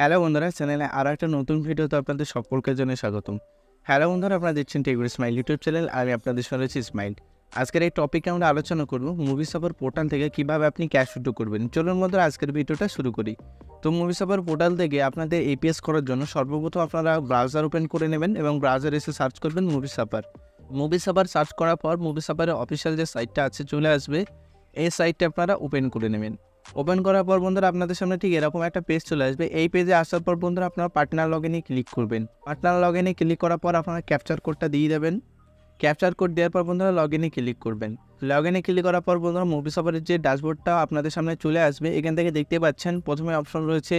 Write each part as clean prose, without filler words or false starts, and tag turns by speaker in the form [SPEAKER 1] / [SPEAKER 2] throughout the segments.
[SPEAKER 1] Hello বন্ধুরা, চ্যানেলে আরও একটা নতুন ভিডিওতে আপনাদের সকলকে জানাই স্বাগতম। হ্যালো বন্ধুরা, আপনারা দেখছেন Tech With Smile YouTube channel. আমি আপনাদের সঙ্গে রয়েছি ইসমাইল। আজকের এই টপিকে আমরা আলোচনা করব মুভি সাভার পোর্টাল থেকে কীভাবে আপনি ক্যাশ উইথড্র করবেন। চলুন বন্ধুরা, আজকের ভিডিওটা শুরু করি। তো মুভি সাভার পোর্টাল থেকে আপনাদের এপিএস করার জন্য সর্বপ্রথম আপনারা ব্রাউজার ওপেন করে নেবেন এবং ব্রাউজার এসে সার্চ করবেন movie Savar. Movie Savar search করার পর মুভি সাভারের অফিসিয়াল যে সাইটটা আছে চলে আসবে। এই সাইটটা আপনারা ওপেন করে নেবেন। ওপেন করার পর বন্ধুরা আপনাদের সামনে ঠিক এরকম একটা পেজ চলে আসবে। এই পেজে আসার পর বন্ধুরা আপনারা পার্টনার লগ ইনে ক্লিক করবেন। পার্টনার লগ ইনে ক্লিক করার পর আপনারা ক্যাপচার কোডটা দিয়ে দেবেন। ক্যাপচার কোড দেওয়ার পর বন্ধুরা লগ ইনে ক্লিক করবেন। লগ ইনে ক্লিক করার পর বন্ধুরা মুভি সাভারের যে ড্যাশবোর্ডটা আপনাদের সামনে চলে আসবে। এখান থেকে দেখতে পাচ্ছেন প্রথমে অপশন রয়েছে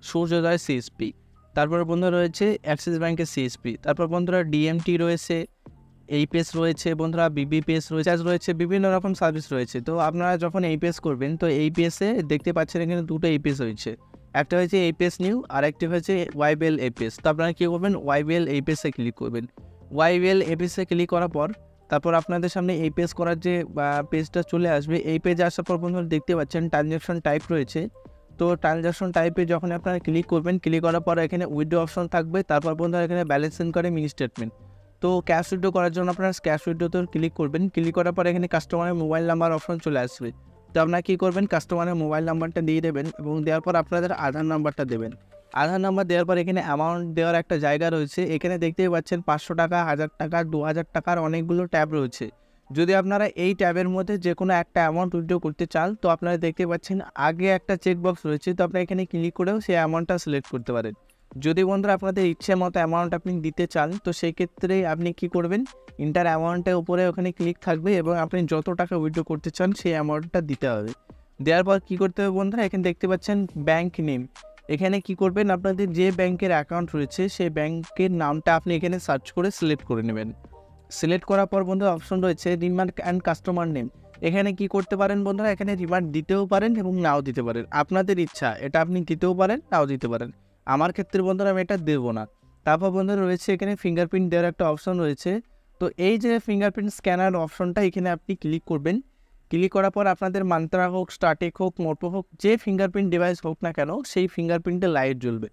[SPEAKER 1] সূর্যোদয় সিএসপি, তারপর বন্ধুরা রয়েছে অ্যাক্সিস ব্যাংকের সিএসপি, তারপর বন্ধুরা ডিএমটি রয়েছে, এইপিএস রয়েছে বন্ধুরা, বিবিপিএস রয়েছে বিভিন্ন রকম সার্ভিস রয়েছে। তো আপনারা যখন এইপিএস করবেন তো এইপিএসে দেখতে পাচ্ছেন এখানে দুটো এইপিএস হয়েছে। একটা হয়েছে এইপিএস নিউ আর একটি হয়েছে ওয়াইবিএল এইপিএস। তো আপনারা কী করবেন, ওয়াইবিএল এইপিএসে ক্লিক করবেন। ওয়াইবিএল এইপিএসে ক্লিক করার পর তারপর আপনাদের সামনে এইপিএস করার যে পেজটা চলে আসবে। এই পেজে আসার পর বন্ধুরা দেখতে পাচ্ছেন ট্রানজ্যাকশন টাইপ রয়েছে। তো ট্রানজ্যাকশন টাইপে যখন আপনারা ক্লিক করবেন, ক্লিক করার পর এখানে উইথড্র অপশন থাকবে। তারপর বন্ধুরা এখানে ব্যালেন্স ইনকোয়ারি মিনি স্টেটমেন্ট। তো ক্যাশ উইথড্র করার জন্য আপনারা ক্যাশ উইথড্রতে ক্লিক করবেন। ক্লিক করার পর এখানে কাস্টমারের মোবাইল নাম্বার অপশন চলে আসবে। তো আপনারা কী করবেন, কাস্টমারের মোবাইল নাম্বারটা দিয়ে দেবেন এবং দেওয়ার পর আপনাদের আধার নাম্বারটা দেবেন। আধার নাম্বার দেওয়ার পর এখানে অ্যামাউন্ট দেওয়ার একটা জায়গা রয়েছে। এখানে দেখতেই পাচ্ছেন 500 টাকা, 1000 টাকা, 2000 টাকার অনেকগুলো ট্যাব রয়েছে। যদি আপনারা এই ট্যাবের মধ্যে যে কোনো একটা অ্যামাউন্ট উইথড্র করতে চান তো আপনারা দেখতে পাচ্ছেন আগে একটা চেকবক্স রয়েছে। তো আপনারা এখানে ক্লিক করেও সেই অ্যামাউন্টটা সিলেক্ট করতে পারেন। যদি বন্ধুরা আপনাদের ইচ্ছে মতো অ্যামাউন্ট আপনি দিতে চান তো সেই ক্ষেত্রে আপনি কি করবেন, ইন্টার অ্যামাউন্টের উপরে ওখানে ক্লিক থাকবে এবং আপনি যত টাকা উইথড্র করতে চান সেই অ্যামাউন্টটা দিতে হবে। দেওয়ার পর কী করতে হবে বন্ধুরা, এখানে দেখতে পাচ্ছেন ব্যাঙ্ক নেম। এখানে কি করবেন, আপনাদের যে ব্যাংকের অ্যাকাউন্ট রয়েছে সেই ব্যাংকের নামটা আপনি এখানে সার্চ করে সিলেক্ট করে নেবেন। সিলেক্ট করার পর বন্ধুরা অপশন রয়েছে রিমার্ক অ্যান্ড কাস্টমার নেম। এখানে কি করতে পারেন বন্ধুরা, এখানে রিমার্ক দিতেও পারেন এবং নাও দিতে পারেন, আপনাদের ইচ্ছা। এটা আপনি দিতেও পারেন, নাও দিতে পারেন। আমার ক্ষেত্রে বন্ধুরা আমি এটা দেবো না। তারপর বন্ধুরা রয়েছে এখানে ফিঙ্গারপ্রিন্ট দেওয়ার একটা অপশন রয়েছে। তো এই যে ফিঙ্গারপ্রিন্ট স্ক্যানার অপশনটা এখানে আপনি ক্লিক করবেন। ক্লিক করার পর আপনাদের মান্ত্রা হোক, স্টার্টেক হোক, মোটো হোক, যে ফিঙ্গারপ্রিন্ট ডিভাইস হোক না কেন সেই ফিঙ্গারপ্রিন্টে লাইট জ্বলবে।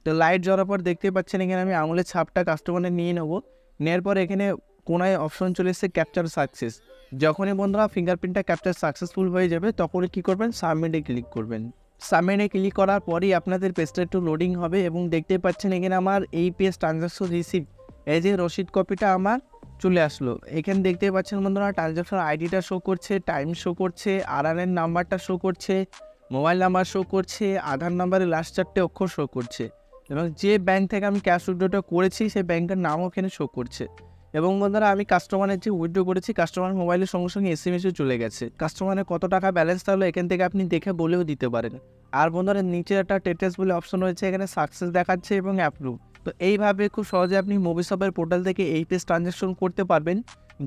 [SPEAKER 1] তো লাইট জ্বলার পর দেখতে পাচ্ছেন এখানে আমি আঙুলের ছাপটা কাস্টমারে নিয়ে নেবো। নেওয়ার পর এখানে কোনায় অপশন চলে এসেছে ক্যাপচার সাকসেস। যখনই বন্ধুরা ফিঙ্গারপ্রিন্টটা ক্যাপচার সাকসেসফুল হয়ে যাবে তখনই কী করবেন, সাবমিটে ক্লিক করবেন। সাবমিটে ক্লিক করার পরই আপনাদের পেজটা একটু লোডিং হবে এবং দেখতে পাচ্ছেন এখানে আমার এই পেজ ট্রানজ্যাকশন রিসিভ, এই যে রসিদ কপিটা আমার চলে আসলো। এখানে দেখতে পাচ্ছেন বন্ধুরা ট্রানজ্যাকশন আইডিটা শো করছে, টাইম শো করছে, আরআরএন নাম্বারটা শো করছে, মোবাইল নাম্বার শো করছে, আধার নাম্বারের লাস্ট 4টে অক্ষর শো করছে এবং যে ব্যাংক থেকে আমি ক্যাশ উইথড্রটা করেছি সেই ব্যাংকের নামও এখানে শো করছে। এবং বন্ধুরা আমি কাস্টমারের যে উইথড্র করেছি কাস্টমার মোবাইলের সঙ্গে সঙ্গে এসএমএসও চলে গেছে। কাস্টমারের কত টাকা ব্যালেন্স থাকলো এখান থেকে আপনি দেখে বলেও দিতে পারেন। আর বন্ধুরা নিচে একটা স্ট্যাটাস বলে অপশন রয়েছে, এখানে সাকসেস দেখাচ্ছে এবং অ্যাপ্রুভ। তো এইভাবে খুব সহজে আপনি মুভি সাভার পোর্টাল থেকে এই পেজ ট্রানজ্যাকশন করতে পারবেন।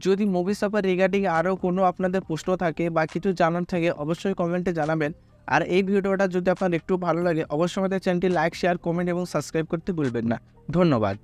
[SPEAKER 1] যদি মুভি সাভার রিগার্ডিং আরও কোনো আপনাদের প্রশ্ন থাকে বা কিছু জানার থাকে অবশ্যই কমেন্টে জানাবেন। আর এই ভিডিওটা যদি আপনার একটু ভালো লাগে অবশ্যই আমাদের চ্যানেলটি লাইক, শেয়ার, কমেন্ট এবং সাবস্ক্রাইব করতে ভুলবেন না। ধন্যবাদ।